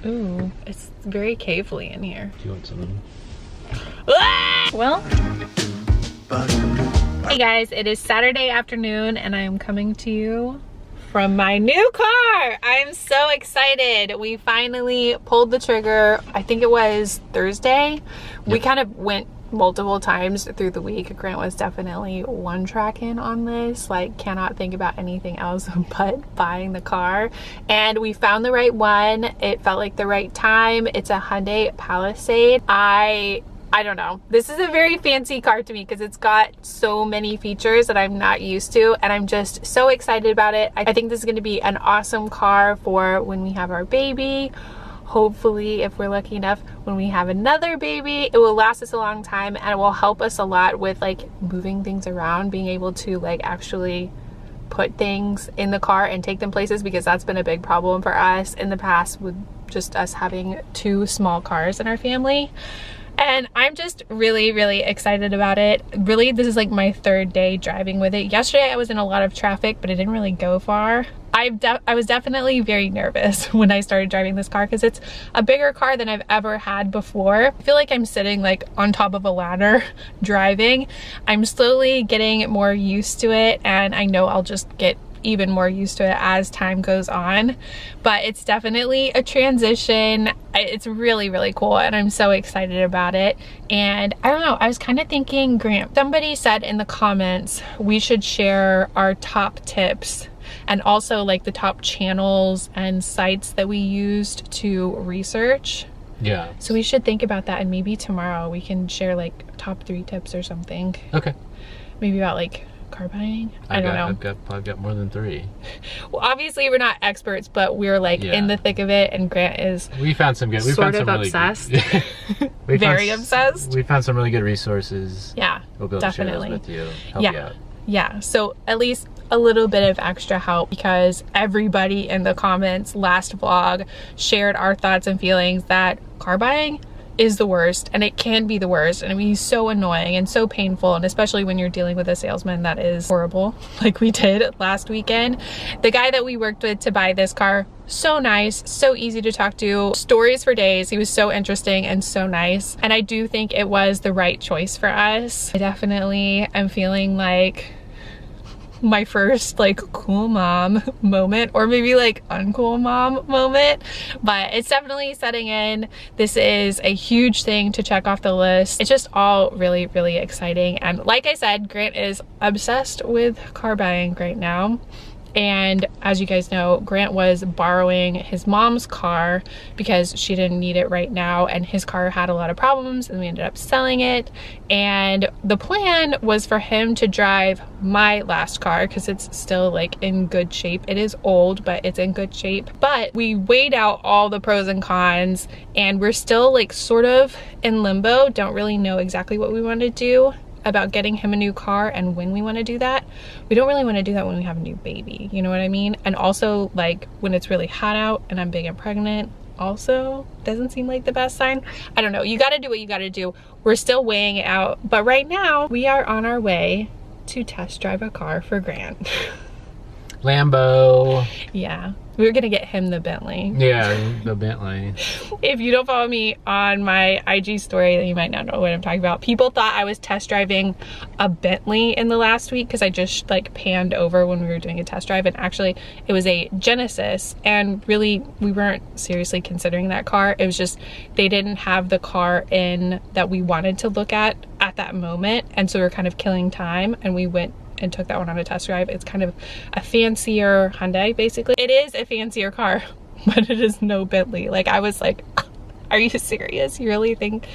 Ooh, it's very cavely in here. Do you want some? Well, hey guys, it is Saturday afternoon and I am coming to you from my new car. I'm so excited. We finally pulled the trigger. I think it was Thursday. Yep. We kind of went multiple times through the week. Grant was definitely one track in on this, like cannot think about anything else but buying the car, and we found the right one. It felt like the right time. It's a Hyundai Palisade. I don't know, this is a very fancy car to me because it's got so many features that I'm not used to, and I'm just so excited about it. I think this is going to be an awesome car for when we have our baby. Hopefully, if we're lucky enough, when we have another baby, it will last us a long time and it will help us a lot with like moving things around, being able to like actually put things in the car and take them places, because that's been a big problem for us in the past with just us having two small cars in our family. And I'm just really, really excited about it. Really, this is like my third day driving with it. Yesterday I was in a lot of traffic, but it didn't really go far. I was definitely very nervous when I started driving this car because it's a bigger car than I've ever had before. I feel like I'm sitting like on top of a ladder driving. I'm slowly getting more used to it, and I know I'll just get even more used to it as time goes on, but it's definitely a transition. It's really, really cool and I'm so excited about it. And I don't know, I was kind of thinking, Grant, somebody said in the comments we should share our top tips and also like the top channels and sites that we used to research. Yeah. So we should think about that, and maybe tomorrow we can share like top 3 tips or something. Okay. Maybe about like car buying. I don't know. I've got more than 3. Well, obviously we're not experts, but we're like in the thick of it, and Grant is we found some good, sort of obsessed. Very obsessed. We found some really good resources. Yeah, we'll be able definitely. to share those with you, help you out. Yeah, so at least a little bit of extra help, because everybody in the comments last vlog shared our thoughts and feelings that car buying is the worst, and it can be the worst, and it can be so annoying and so painful, and especially when you're dealing with a salesman that is horrible like we did last weekend. The guy that we worked with to buy this car, so nice, so easy to talk to, stories for days. He was so interesting and so nice, and I do think it was the right choice for us. I definitely am feeling like my first like cool mom moment, or maybe like uncool mom moment, but it's definitely setting in. This is a huge thing to check off the list. It's just all really, really exciting, and like I said, Grant is obsessed with car buying right now. And as you guys know, Grant was borrowing his mom's car because she didn't need it right now, and his car had a lot of problems, and we ended up selling it. And the plan was for him to drive my last car because it's still like in good shape. It is old, but it's in good shape. But we weighed out all the pros and cons, and we're still like sort of in limbo. Don't really know exactly what we want to do about getting him a new car and when we want to do that. We don't really want to do that when we have a new baby, you know what I mean? And also like when it's really hot out and I'm big and pregnant, also doesn't seem like the best sign. I don't know, you got to do what you got to do. We're still weighing it out, but right now we are on our way to test drive a car for Grant. Lambo. Yeah, we were gonna get him the Bentley. Yeah, the Bentley. If you don't follow me on my IG story, then you might not know what I'm talking about. People thought I was test driving a Bentley in the last week because I just like panned over when we were doing a test drive, and actually it was a Genesis, and really we weren't seriously considering that car. It was just they didn't have the car in that we wanted to look at that moment, and so we were kind of killing time, and we went and took that one on a test drive. It's kind of a fancier Hyundai, basically. It is a fancier car, but it is no Bentley. Like I was like, are you serious? You really think,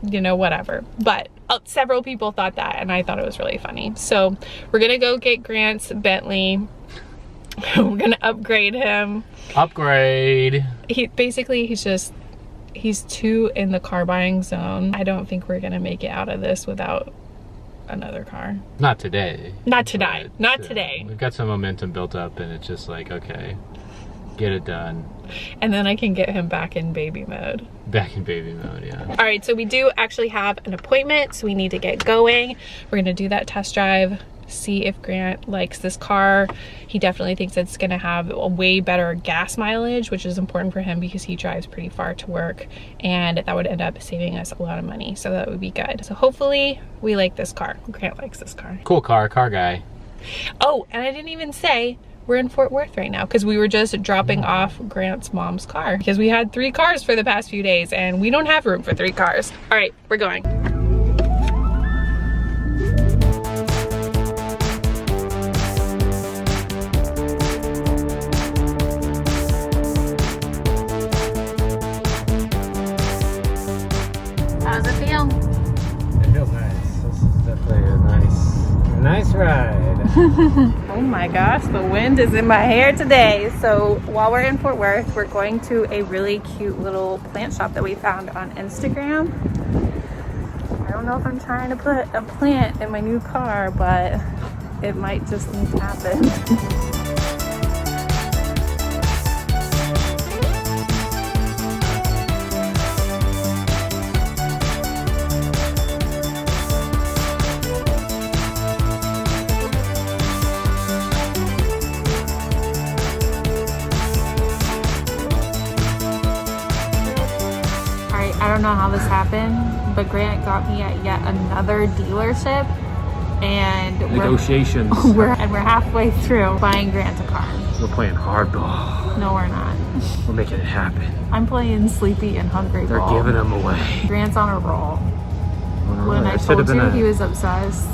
you know, whatever. But several people thought that, and I thought it was really funny. So we're gonna go get Grant's Bentley. We're gonna upgrade him. Upgrade. He's too in the car buying zone. I don't think we're gonna make it out of this without another car. Not today. Not today. Not today. We've got some momentum built up, and it's just like, okay, get it done. And then I can get him back in baby mode. Back in baby mode, yeah. All right, so we do actually have an appointment, so we need to get going. We're gonna do that test drive see if Grant likes this car. He definitely thinks it's gonna have a way better gas mileage, which is important for him because he drives pretty far to work, and that would end up saving us a lot of money. So that would be good. So hopefully we like this car. Grant likes this car. Cool car guy. Oh, and I didn't even say we're in Fort Worth right now because we were just dropping off Grant's mom's car because we had 3 cars for the past few days and we don't have room for 3 cars. All right, we're going. How's it feel? It feels nice. This is definitely a nice ride. Oh my gosh, the wind is in my hair today. So while we're in Fort Worth, we're going to a really cute little plant shop that we found on Instagram. I don't know if I'm trying to put a plant in my new car, but it might just need to happen. I don't know how this happened, but Grant got me at yet another dealership, and Negotiations. we're halfway through buying Grant a car. We're playing hardball. No, we're not. We're making it happen. I'm playing sleepy and hungry They're ball. giving them away. Grant's on a roll. When I told you, he was obsessed.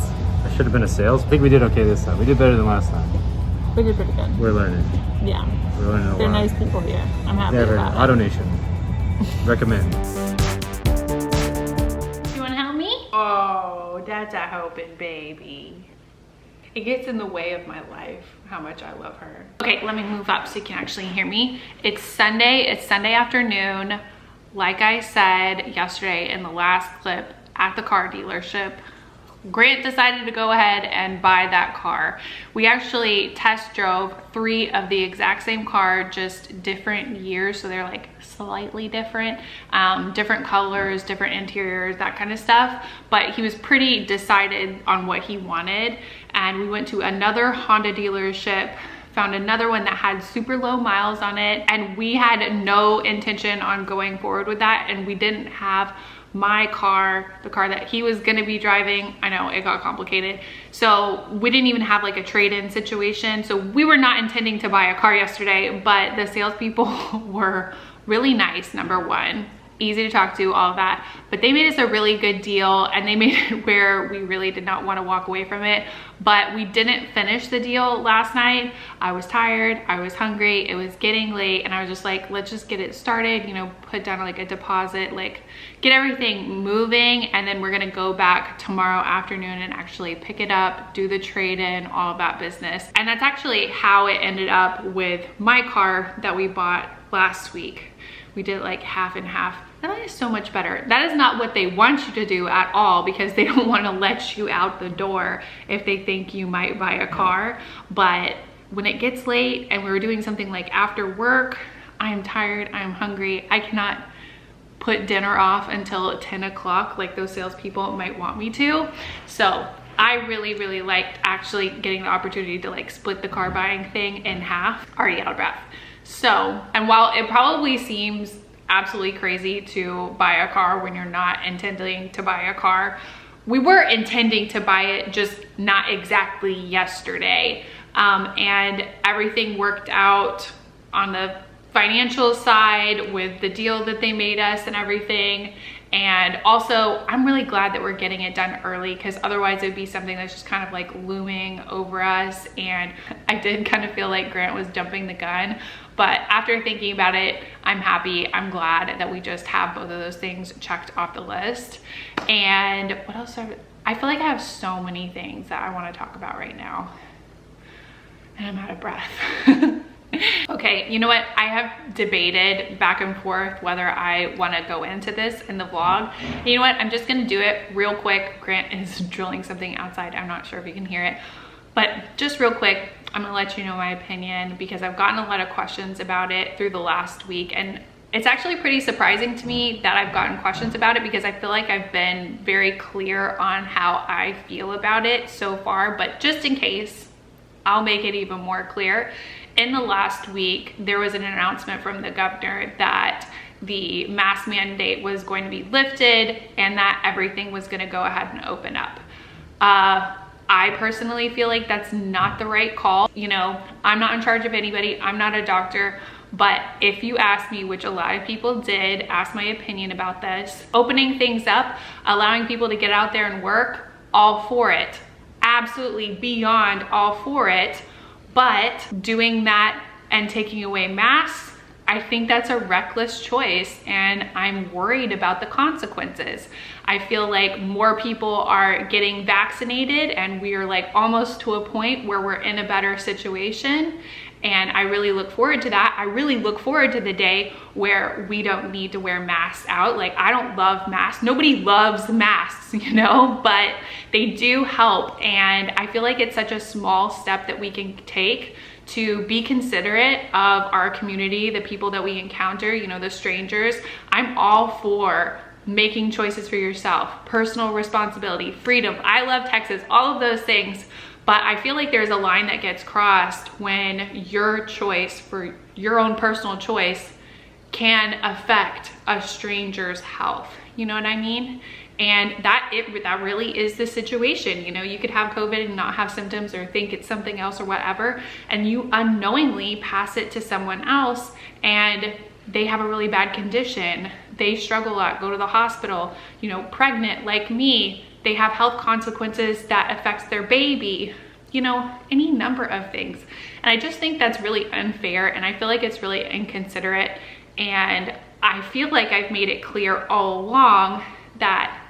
I should have been a sales. I think we did okay this time. We did better than last time. We did pretty good. We're learning. Yeah. We're learning a lot. They're nice people here. I'm happy about it. Auto Nation. Recommend. Oh, that's a hoping baby. It gets in the way of my life, how much I love her. Okay, let me move up so you can actually hear me. It's Sunday afternoon. Like I said yesterday in the last clip, at the car dealership, Grant decided to go ahead and buy that car. We actually test drove 3 of the exact same car, just different years, so they're like slightly different, different colors, different interiors, that kind of stuff. But he was pretty decided on what he wanted, and we went to another Honda dealership, found another one that had super low miles on it, and we had no intention on going forward with that, and we didn't have my car, the car that he was gonna be driving. I know it got complicated. So we didn't even have like a trade-in situation. So we were not intending to buy a car yesterday, but the salespeople were really nice, number one. Easy to talk to, all of that. But they made us a really good deal, and they made it where we really did not want to walk away from it. But we didn't finish the deal last night. I was tired, I was hungry, it was getting late, and I was just like, let's just get it started, you know, put down like a deposit, like get everything moving, and then we're gonna go back tomorrow afternoon and actually pick it up, do the trade-in, all of that business. And that's actually how it ended up with my car that we bought last week. We did like half and half. And that is so much better. That is not what they want you to do at all, because they don't want to let you out the door if they think you might buy a car. But when it gets late and we were doing something like after work, I'm tired, I'm hungry, I cannot put dinner off until 10 o'clock like those salespeople might want me to. So I really, really liked actually getting the opportunity to like split the car buying thing in half. Already out of breath. So, and while it probably seems absolutely crazy to buy a car when you're not intending to buy a car, we were intending to buy it, just not exactly yesterday. And everything worked out on the financial side with the deal that they made us and everything. And also, I'm really glad that we're getting it done early, because otherwise it would be something that's just kind of like looming over us. And I did kind of feel like Grant was jumping the gun. But after thinking about it, I'm happy, I'm glad that we just have both of those things checked off the list. And what else? I feel like I have so many things that I want to talk about right now, and I'm out of breath. Okay, you know what? I have debated back and forth whether I want to go into this in the vlog. You know what? I'm just gonna do it real quick. Grant is drilling something outside. I'm not sure if you can hear it, but just real quick, I'm gonna let you know my opinion, because I've gotten a lot of questions about it through the last week, and it's actually pretty surprising to me that I've gotten questions about it, because I feel like I've been very clear on how I feel about it so far. But just in case, I'll make it even more clear. In the last week, there was an announcement from the governor that the mask mandate was going to be lifted and that everything was going to go ahead and open up. I personally feel like that's not the right call. You know, I'm not in charge of anybody. I'm not a doctor. But if you ask me, which a lot of people did, ask my opinion about this, opening things up, allowing people to get out there and work, all for it. Absolutely beyond all for it. But doing that and taking away masks, I think that's a reckless choice, and I'm worried about the consequences. I feel like more people are getting vaccinated and we are like almost to a point where we're in a better situation. And I really look forward to that. I really look forward to the day where we don't need to wear masks out. Like, I don't love masks. Nobody loves masks, you know, but they do help. And I feel like it's such a small step that we can take to be considerate of our community, the people that we encounter, you know, the strangers. I'm all for making choices for yourself, personal responsibility, freedom. I love Texas, all of those things. But I feel like there's a line that gets crossed when your choice for your own personal choice can affect a stranger's health. You know what I mean? And that really is the situation. You know, you could have COVID and not have symptoms or think it's something else or whatever, and you unknowingly pass it to someone else and they have a really bad condition. They struggle a lot, go to the hospital, you know, pregnant like me. They have health consequences that affects their baby, you know, any number of things. And I just think that's really unfair, and I feel like it's really inconsiderate. And I feel like I've made it clear all along that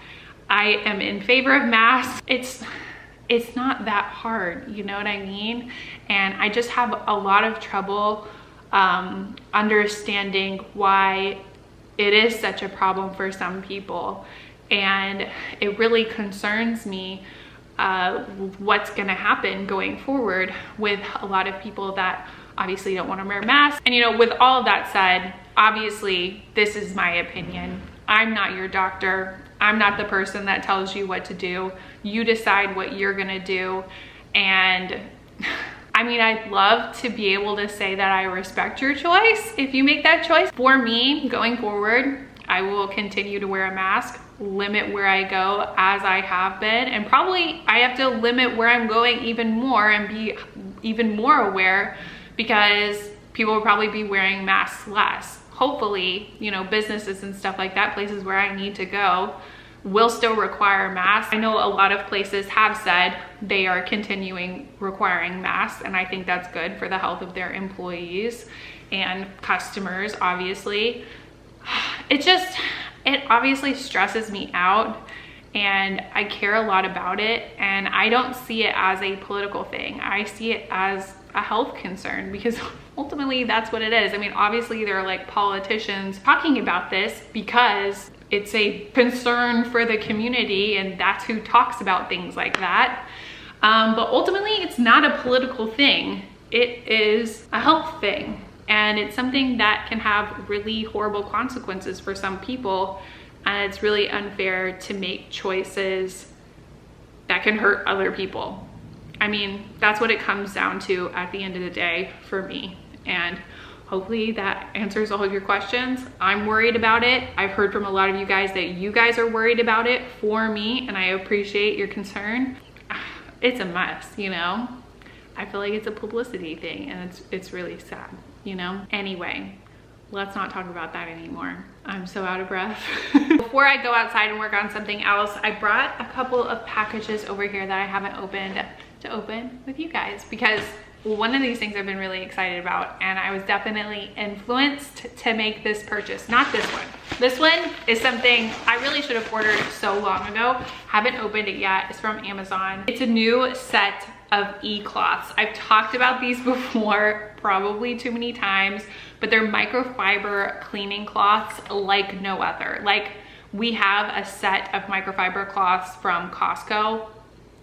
I am in favor of masks. It's not that hard, you know what I mean? And I just have a lot of trouble understanding why it is such a problem for some people. And it really concerns me what's gonna happen going forward with a lot of people that obviously don't wanna wear masks. And you know, with all of that said, obviously this is my opinion. I'm not your doctor. I'm not the person that tells you what to do. You decide what you're gonna do. And I mean, I'd love to be able to say that I respect your choice if you make that choice. For me, going forward, I will continue to wear a mask, limit where I go as I have been, and probably I have to limit where I'm going even more and be even more aware, because people will probably be wearing masks less. Hopefully, you know, businesses and stuff like that, places where I need to go, will still require masks. I know a lot of places have said they are continuing requiring masks, and I think that's good for the health of their employees and customers, obviously. It obviously stresses me out, and I care a lot about it, and I don't see it as a political thing. I see it as a health concern, because ultimately that's what it is. I mean, obviously there are like politicians talking about this because it's a concern for the community, and that's who talks about things like that. But ultimately it's not a political thing. It is a health thing. And it's something that can have really horrible consequences for some people. And it's really unfair to make choices that can hurt other people. I mean, that's what it comes down to at the end of the day for me. And hopefully that answers all of your questions. I'm worried about it. I've heard from a lot of you guys that you guys are worried about it for me, and I appreciate your concern. It's a mess, you know? I feel like it's a publicity thing, and it's really sad, you know? Anyway, let's not talk about that anymore. I'm so out of breath. Before I go outside and work on something else, I brought a couple of packages over here that I haven't opened to open with you guys, because one of these things I've been really excited about, and I was definitely influenced to make this purchase. Not this one. This one is something I really should have ordered so long ago. Haven't opened it yet. It's from Amazon. It's a new set of e-cloths. I've talked about these before, probably too many times, but they're microfiber cleaning cloths like no other. Like, we have a set of microfiber cloths from Costco.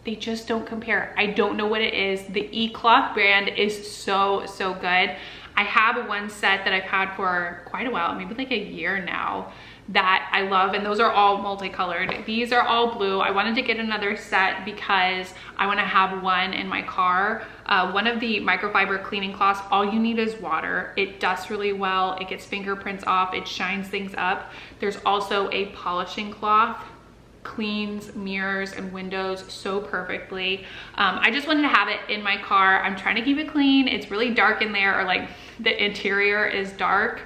They just don't compare. I don't know what it is. The e-cloth brand is so good. I have one set that I've had for quite a while, maybe like a year now, that I love, and those are all multicolored. These are all blue. I wanted to get another set because I want to have one in my car. One of the microfiber cleaning cloths, all you need is water. It dusts really well, it gets fingerprints off, it shines things up. There's also a polishing cloth, cleans mirrors and windows so perfectly. I just wanted to have it in my car. I'm trying to keep it clean. It's really dark in there, or like the interior is dark.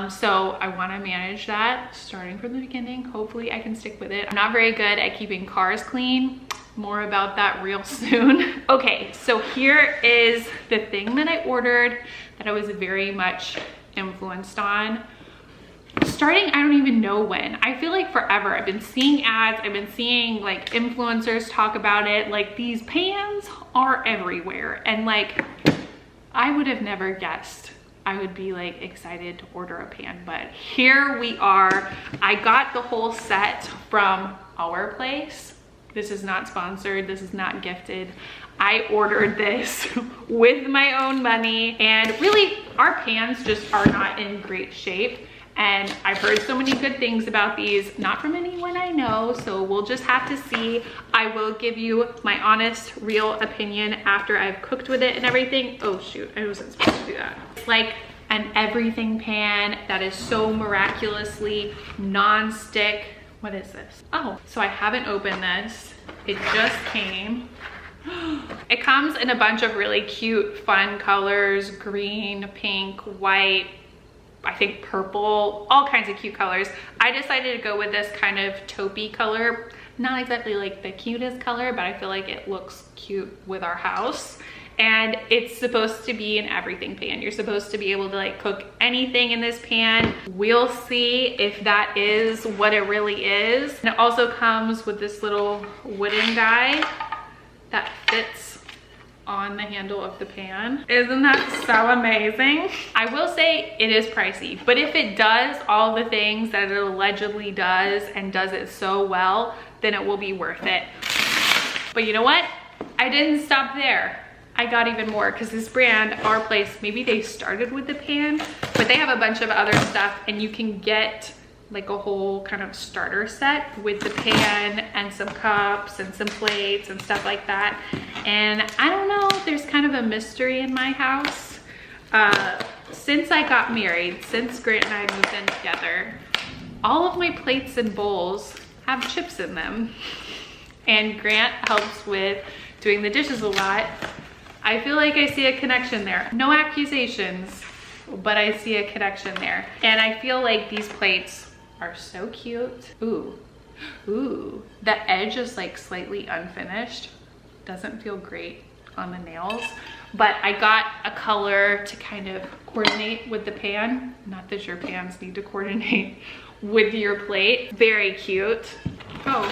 So I want to manage that starting from the beginning. Hopefully I can stick with it. I'm not very good at keeping cars clean. More about that real soon. Okay, so here is the thing that I ordered that I was very much influenced on. Starting, I don't even know when. I feel like forever. I've been seeing ads, I've been seeing like influencers talk about it. Like, these pans are everywhere. And like, I would have never guessed I would be like excited to order a pan, but here we are. I got the whole set from our place. This is not sponsored, this is not gifted. I ordered this with my own money, and really our pans just are not in great shape. And I've heard so many good things about these, not from anyone I know, so we'll just have to see. I will give you my honest, real opinion after I've cooked with it and everything. Oh shoot, I wasn't supposed to do that. It's like an everything pan that is so miraculously non-stick. What is this? Oh, so I haven't opened this. It just came. It comes in a bunch of really cute, fun colors: green, pink, white, I think purple, all kinds of cute colors. I decided to go with this kind of taupey color. Not exactly like the cutest color, but I feel like it looks cute with our house. And it's supposed to be an everything pan. You're supposed to be able to like cook anything in this pan. We'll see if that is what it really is. And it also comes with this little wooden guy that fits on the handle of the pan. Isn't that so amazing? I will say it is pricey, but if it does all the things that it allegedly does and does it so well, then it will be worth it. But you know what? I didn't stop there. I got even more, because this brand, Our Place, maybe they started with the pan, but they have a bunch of other stuff, and you can get like a whole kind of starter set with the pan and some cups and some plates and stuff like that. And I don't know, there's kind of a mystery in my house. Since I got married, since Grant and I moved in together, all of my plates and bowls have chips in them. And Grant helps with doing the dishes a lot. I feel like I see a connection there. No accusations, but I see a connection there. And I feel like these plates are so cute. Ooh, ooh. The edge is like slightly unfinished. Doesn't feel great on the nails, but I got a color to kind of coordinate with the pan. Not that your pans need to coordinate with your plate. Very cute. Oh,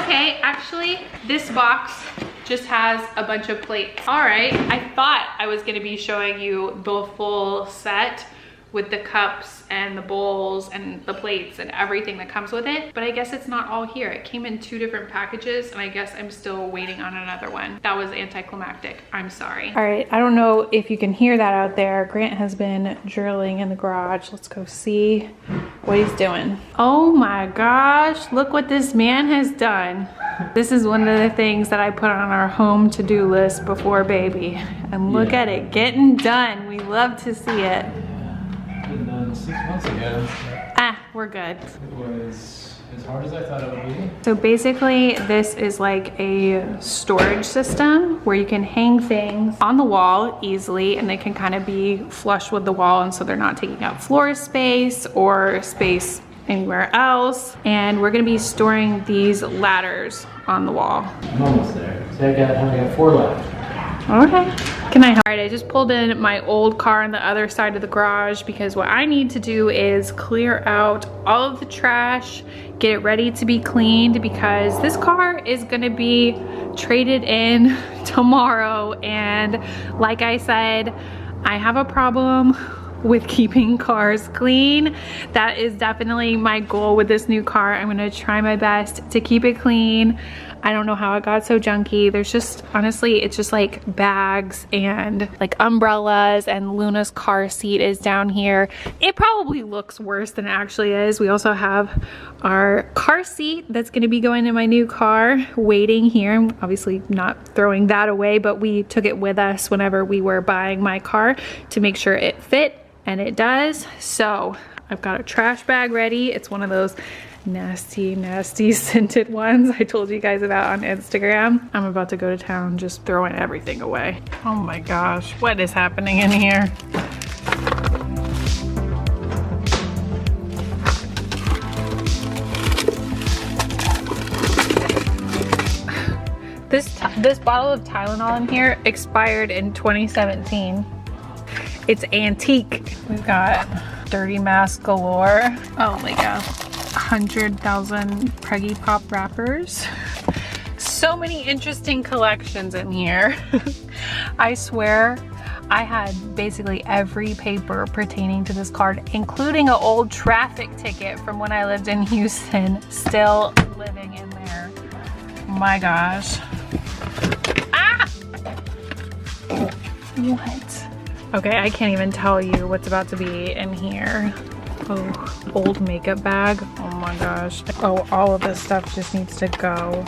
okay, actually, this box just has a bunch of plates. All right, I thought I was gonna be showing you the full set with the cups and the bowls and the plates and everything that comes with it, but I guess it's not all here. It came in 2 different packages, and I guess I'm still waiting on another one. That was anticlimactic. I'm sorry. All right, I don't know if you can hear that out there. Grant has been drilling in the garage. Let's go see what he's doing. Oh my gosh, look what this man has done. This is one of the things that I put on our home to-do list before baby. And look at it getting done. We love to see it. Been done 6 months ago. Ah, we're good. It was as hard as I thought it would be. So basically this is like a storage system where you can hang things on the wall easily, and they can kind of be flush with the wall, and so they're not taking up floor space or space anywhere else. And we're gonna be storing these ladders on the wall. I'm almost there. So I got 4 left. Okay. Can I? All right, I just pulled in my old car on the other side of the garage, because what I need to do is clear out all of the trash, get it ready to be cleaned, because this car is gonna be traded in tomorrow. And like I said, I have a problem with keeping cars clean. That is definitely my goal with this new car. I'm gonna try my best to keep it clean. I don't know how it got so junky. There's just, honestly, it's just like bags and like umbrellas, and Luna's car seat is down here. It probably looks worse than it actually is. We also have our car seat that's gonna be going in my new car waiting here. I'm obviously not throwing that away, but we took it with us whenever we were buying my car to make sure it fit, and it does. So I've got a trash bag ready. It's one of those nasty scented ones I told you guys about on Instagram. I'm about to go to town just throwing everything away. Oh my gosh, what is happening in here? This bottle of Tylenol in here expired in 2017. It's antique. We've got dirty mask galore. Oh my god. 100,000 Preggy Pop wrappers. So many interesting collections in here. I swear I had basically every paper pertaining to this card, including an old traffic ticket from when I lived in Houston, still living in there. My gosh. Ah! What? Okay, I can't even tell you what's about to be in here. Oh, old makeup bag. Oh my gosh. Oh, all of this stuff just needs to go.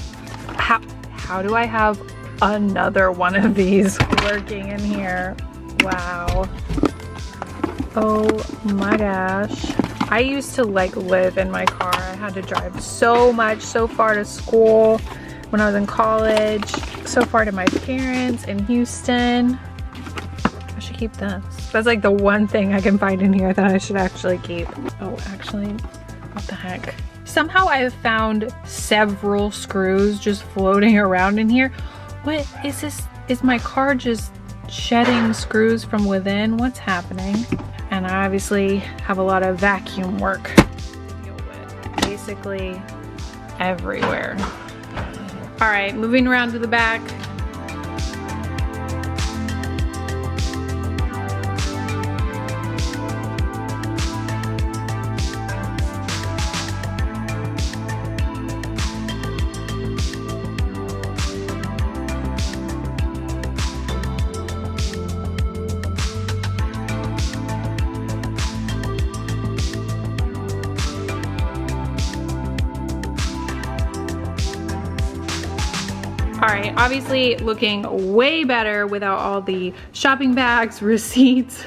How do I have another one of these working in here? Wow. Oh my gosh. I used to like live in my car. I had to drive so far to school when I was in college, so far to my parents in Houston. I should keep this. That's like the one thing I can find in here that I should actually keep. Oh, actually, what the heck? Somehow I have found several screws just floating around in here. What is this? Is my car just shedding screws from within? What's happening? And I obviously have a lot of vacuum work to deal with. Basically everywhere. All right, moving around to the back. All right, obviously looking way better without all the shopping bags, receipts,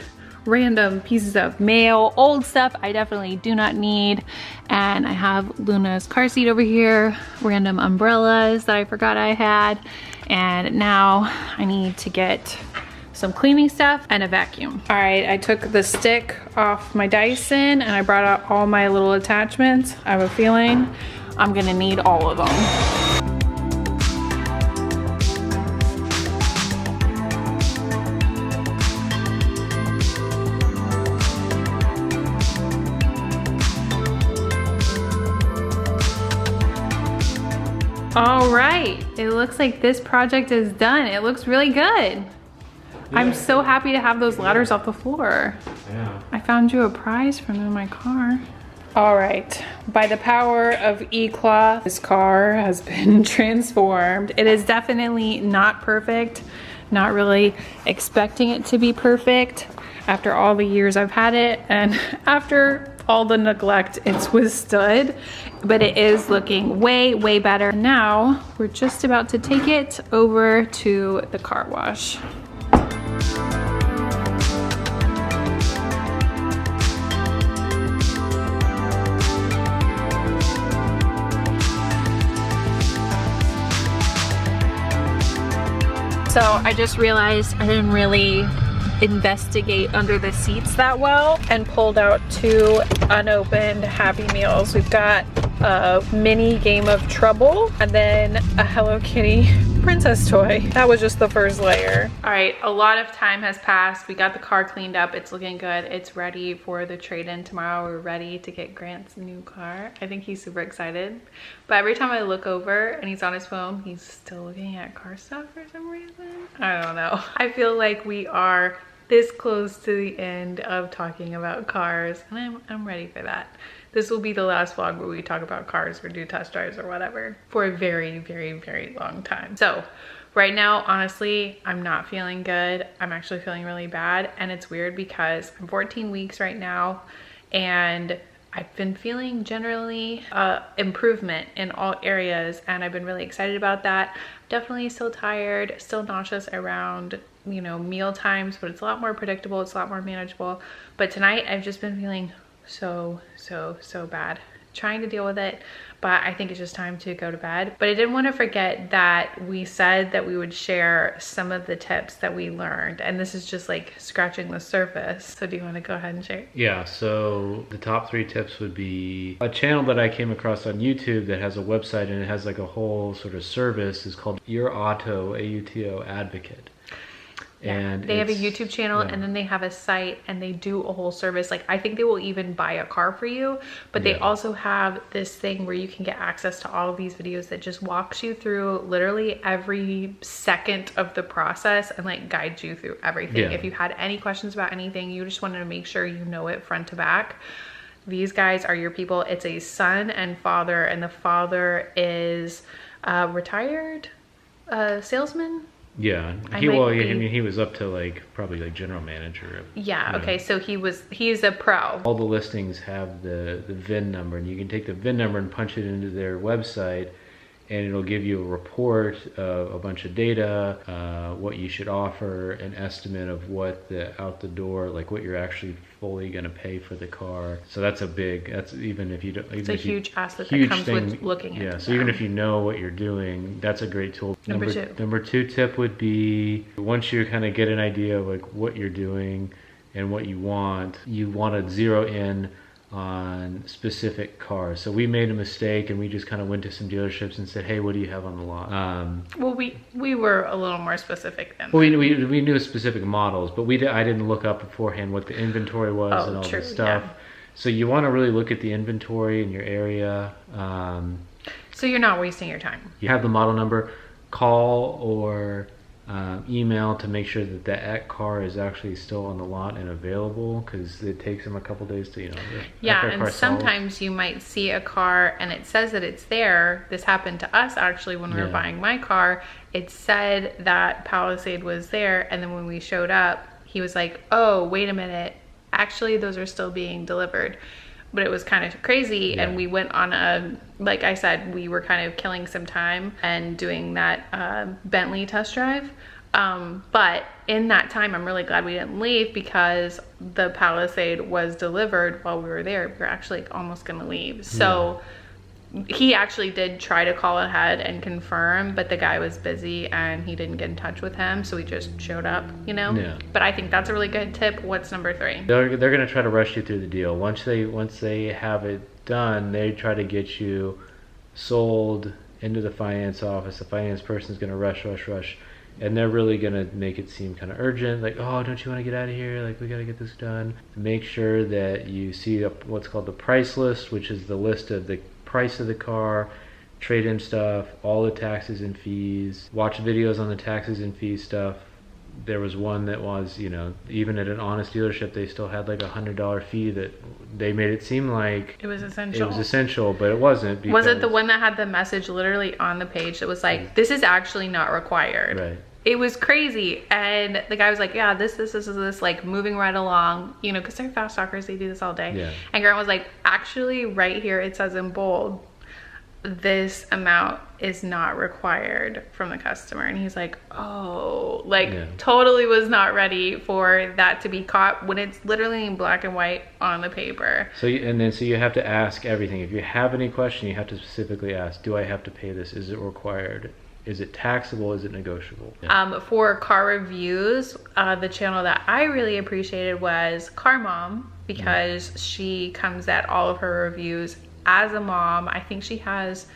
random pieces of mail, old stuff I definitely do not need. And I have Luna's car seat over here, random umbrellas that I forgot I had. And now I need to get some cleaning stuff and a vacuum. All right, I took the stick off my Dyson and I brought out all my little attachments. I have a feeling I'm gonna need all of them. All right, it looks like this project is done. It looks really good. Yeah. I'm so happy to have those ladders off the floor. Yeah. I found you a prize from in my car. All right, by the power of e-cloth, this car has been transformed. It is definitely not perfect, not really expecting it to be perfect after all the years I've had it and after all the neglect it's withstood, but it is looking way better. And now we're just about to take it over to the car wash. So I just realized I didn't really investigate under the seats that well and pulled out 2 unopened Happy Meals. We've got a mini game of Trouble and then a Hello Kitty princess toy. That was just the first layer. All right, a lot of time has passed. We got the car cleaned up. It's looking good. It's ready for the trade-in tomorrow. We're ready to get Grant's new car. I think he's super excited. But every time I look over and he's on his phone, he's still looking at car stuff for some reason. I don't know. I feel like we are this close to the end of talking about cars, and I'm ready for that. This will be the last vlog where we talk about cars or do test drives or whatever for a very, very, very long time. So right now, honestly, I'm not feeling good. I'm actually feeling really bad. And it's weird because I'm 14 weeks right now and I've been feeling generally improvement in all areas, and I've been really excited about that. Definitely still tired, still nauseous around, you know, meal times, but it's a lot more predictable. It's a lot more manageable. But tonight I've just been feeling so bad, trying to deal with it, but I think it's just time to go to bed. But I didn't want to forget that we said that we would share some of the tips that we learned, and this is just like scratching the surface. So do you want to go ahead and share? Yeah, so the top 3 tips would be a channel that I came across on YouTube that has a website, and it has like a whole sort of service. It's called Your Auto, AUTO Advocate. Yeah, and they have a YouTube channel, and then they have a site, and they do a whole service. Like, I think they will even buy a car for you, but they also have this thing where you can get access to all of these videos that just walks you through literally every second of the process and like guides you through everything. If you had any questions about anything, you just wanted to make sure you know it front to back, these guys are your people. It's a son and father, and the father is a retired salesman. Yeah, he was up to like probably like general manager. Yeah, okay, so he's a pro. All the listings have the VIN number, and you can take the VIN number and punch it into their website, and it'll give you a report of a bunch of data, what you should offer, an estimate of what out the door, like what you're actually fully going to pay for the car. So that's even if you don't, it's a huge asset that comes with looking into so even if you know what you're doing, that's a great tool. Number two tip would be, once you kind of get an idea of like what you're doing and what you want to zero in on specific cars. So we made a mistake, and we just kind of went to some dealerships and said, hey, what do you have on the lot? Well, we were a little more specific than we knew specific models, but I didn't look up beforehand what the inventory was and all this stuff. Yeah. So you want to really look at the inventory in your area. So you're not wasting your time. You have the model number, call or email to make sure that that car is actually still on the lot and available, because it takes them a couple days to, and sometimes you might see a car and it says that it's there. This happened to us actually when we were buying my car. It said that Palisade was there, and then when we showed up, he was like, oh, wait a minute, actually those are still being delivered. But it was kind of crazy, and we went on like I said, we were kind of killing some time and doing that Bentley test drive. But in that time, I'm really glad we didn't leave, because the Palisade was delivered while we were there. We were actually almost gonna leave. So he actually did try to call ahead and confirm, but the guy was busy and he didn't get in touch with him, so we just showed up, But I think that's a really good tip. What's number 3? They're gonna try to rush you through the deal. Once they have it done, they try to get you sold into the finance office. The finance person's gonna rush, and they're really gonna make it seem kind of urgent, like, oh, don't you want to get out of here, like we got to get this done. Make sure that you see what's called the price list, which is the list of the price of the car, trade-in stuff, all the taxes and fees. Watch videos on the taxes and fees stuff. There was one that was, even at an honest dealership, they still had like $100 fee that they made it seem like it was essential. But it wasn't. Was it the one that had the message literally on the page that was like, this is actually not required? Right. It was crazy. And the guy was like, yeah, this, like moving right along, because they're fast talkers, they do this all day. Yeah. And Grant was like, actually right here, it says in bold, this amount is not required from the customer. And he's like, oh, totally was not ready for that to be caught when it's literally in black and white on the paper. So you have to ask everything. If you have any question, you have to specifically ask, do I have to pay this? Is it required? Is it taxable? Is it negotiable? For car reviews, the channel that I really appreciated was Car Mom, because she comes at all of her reviews as a mom. I think she has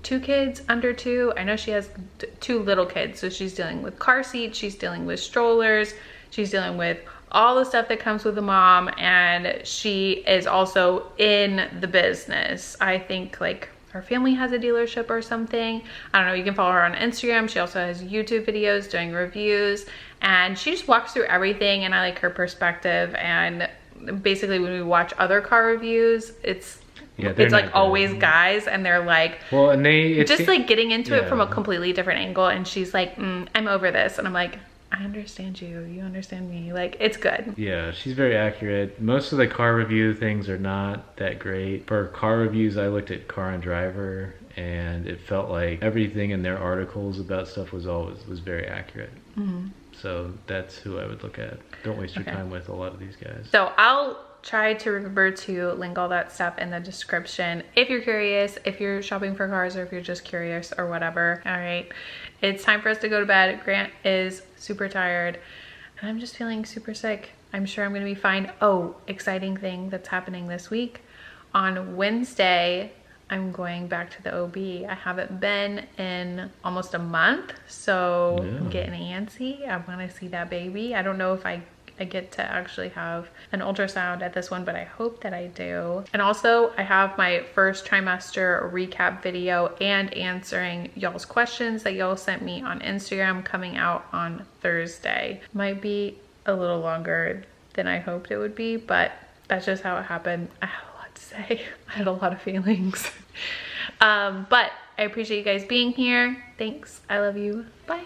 2 kids under 2. I know she has 2 little kids, so she's dealing with car seats, she's dealing with strollers, she's dealing with all the stuff that comes with a mom, and she is also in the business. I think like her family has a dealership or something. I don't know, you can follow her on Instagram. She also has YouTube videos doing reviews, and she just walks through everything, and I like her perspective. And basically when we watch other car reviews, it's like always guys, and they're like, well, and it's just like getting into it from a completely different angle, and she's like, I'm over this, and I'm like, I understand you, you understand me, like, it's good. Yeah, she's very accurate. Most of the car review things are not that great. For car reviews, I looked at Car and Driver, and it felt like everything in their articles about stuff was very accurate. So that's who I would look at. Don't waste your time with a lot of these guys. So I'll try to remember to link all that stuff in the description if you're curious, if you're shopping for cars, or if you're just curious or whatever. All right, it's time for us to go to bed. Grant is super tired, and I'm just feeling super sick. I'm sure I'm gonna be fine. Oh, exciting thing that's happening this week. On Wednesday, I'm going back to the OB. I haven't been in almost a month, so I'm getting antsy. I want to see that baby. I don't know if I get to actually have an ultrasound at this one, but I hope that I do. And also, I have my first trimester recap video and answering y'all's questions that y'all sent me on Instagram coming out on Thursday. Might be a little longer than I hoped it would be, but that's just how it happened. I had a lot to say. I had a lot of feelings. But I appreciate you guys being here. Thanks. I love you. Bye.